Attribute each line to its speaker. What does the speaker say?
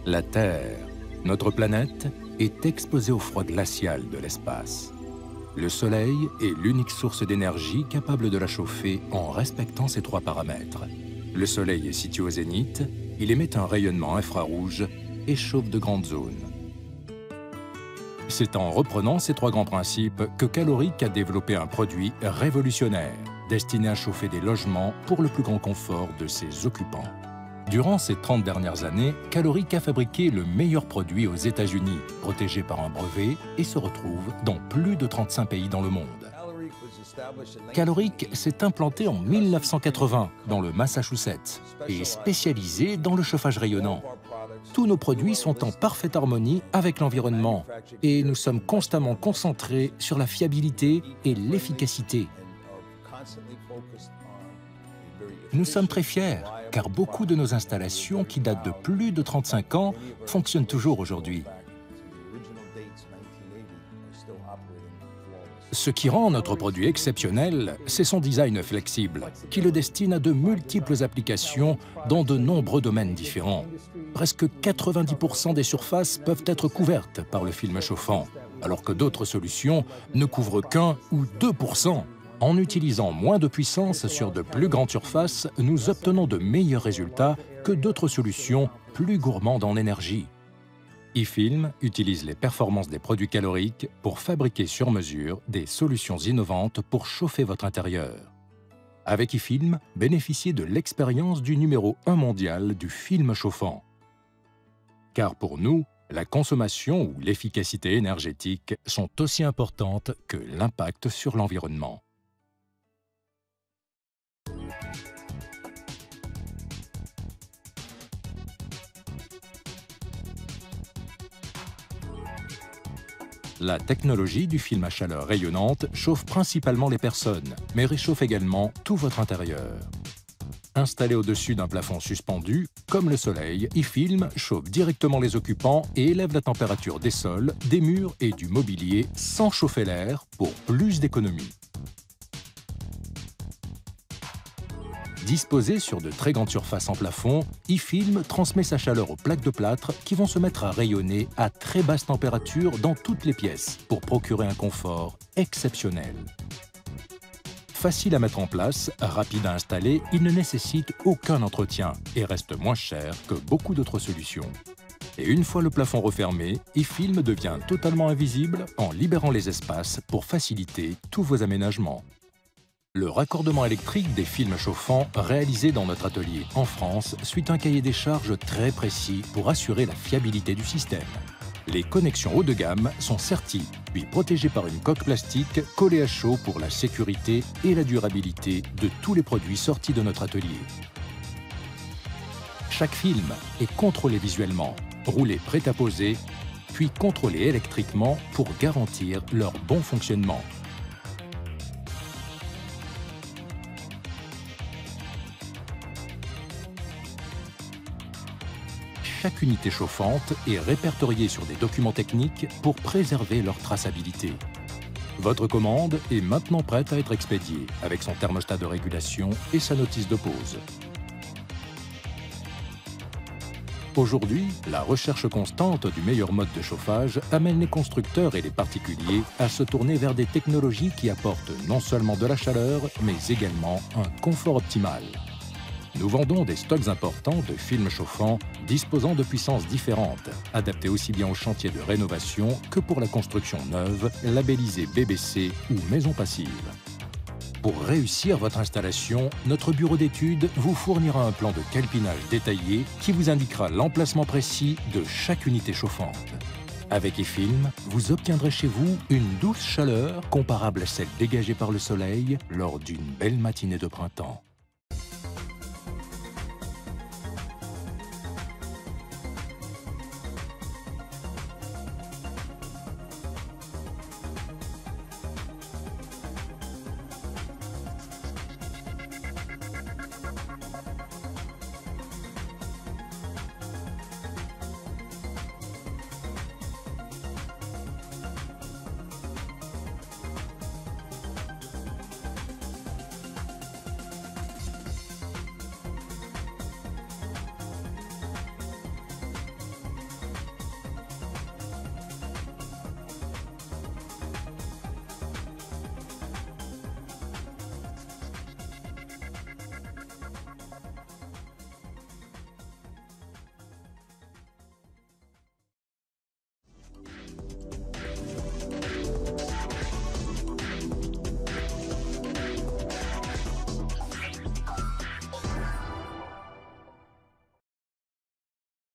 Speaker 1: La Terre, notre planète, est exposée au froid glacial de l'espace. Le Soleil est l'unique source d'énergie capable de la chauffer en respectant ces trois paramètres. Le Soleil est situé au zénith, il émet un rayonnement infrarouge et chauffe de grandes zones. C'est en reprenant ces trois grands principes que Caloric a développé un produit révolutionnaire, destiné à chauffer des logements pour le plus grand confort de ses occupants. Durant ces 30 dernières années, Caloric a fabriqué le meilleur produit aux États-Unis, protégé par un brevet, et se retrouve dans plus de 35 pays dans le monde. Caloric s'est implanté en 1980 dans le Massachusetts et est spécialisé dans le chauffage rayonnant. Tous nos produits sont en parfaite harmonie avec l'environnement et nous sommes constamment concentrés sur la fiabilité et l'efficacité. Nous sommes très fiers, car beaucoup de nos installations, qui datent de plus de 35 ans, fonctionnent toujours aujourd'hui. Ce qui rend notre produit exceptionnel, c'est son design flexible, qui le destine à de multiples applications dans de nombreux domaines différents. Presque 90% des surfaces peuvent être couvertes par le film chauffant, alors que d'autres solutions ne couvrent qu'1 ou 2%. En utilisant moins de puissance sur de plus grandes surfaces, nous obtenons de meilleurs résultats que d'autres solutions plus gourmandes en énergie. eFilm utilise les performances des produits Caloric pour fabriquer sur mesure des solutions innovantes pour chauffer votre intérieur. Avec eFilm, bénéficiez de l'expérience du numéro 1 mondial du film chauffant. Car pour nous, la consommation ou l'efficacité énergétique sont aussi importantes que l'impact sur l'environnement. La technologie du film à chaleur rayonnante chauffe principalement les personnes, mais réchauffe également tout votre intérieur. Installé au-dessus d'un plafond suspendu, comme le Soleil, eFilm chauffe directement les occupants et élève la température des sols, des murs et du mobilier sans chauffer l'air pour plus d'économie. Disposé sur de très grandes surfaces en plafond, eFilm transmet sa chaleur aux plaques de plâtre qui vont se mettre à rayonner à très basse température dans toutes les pièces pour procurer un confort exceptionnel. Facile à mettre en place, rapide à installer, il ne nécessite aucun entretien et reste moins cher que beaucoup d'autres solutions. Et une fois le plafond refermé, eFilm devient totalement invisible en libérant les espaces pour faciliter tous vos aménagements. Le raccordement électrique des films chauffants réalisé dans notre atelier en France suit un cahier des charges très précis pour assurer la fiabilité du système. Les connexions haut de gamme sont serties, puis protégées par une coque plastique collée à chaud pour la sécurité et la durabilité de tous les produits sortis de notre atelier. Chaque film est contrôlé visuellement, roulé prêt à poser, puis contrôlé électriquement pour garantir leur bon fonctionnement. Chaque unité chauffante est répertoriée sur des documents techniques pour préserver leur traçabilité. Votre commande est maintenant prête à être expédiée avec son thermostat de régulation et sa notice de pause. Aujourd'hui, la recherche constante du meilleur mode de chauffage amène les constructeurs et les particuliers à se tourner vers des technologies qui apportent non seulement de la chaleur, mais également un confort optimal. Nous vendons des stocks importants de films chauffants disposant de puissances différentes, adaptés aussi bien aux chantiers de rénovation que pour la construction neuve, labellisée BBC ou maison passive. Pour réussir votre installation, notre bureau d'études vous fournira un plan de calpinage détaillé qui vous indiquera l'emplacement précis de chaque unité chauffante. Avec eFilm, vous obtiendrez chez vous une douce chaleur comparable à celle dégagée par le soleil lors d'une belle matinée de printemps.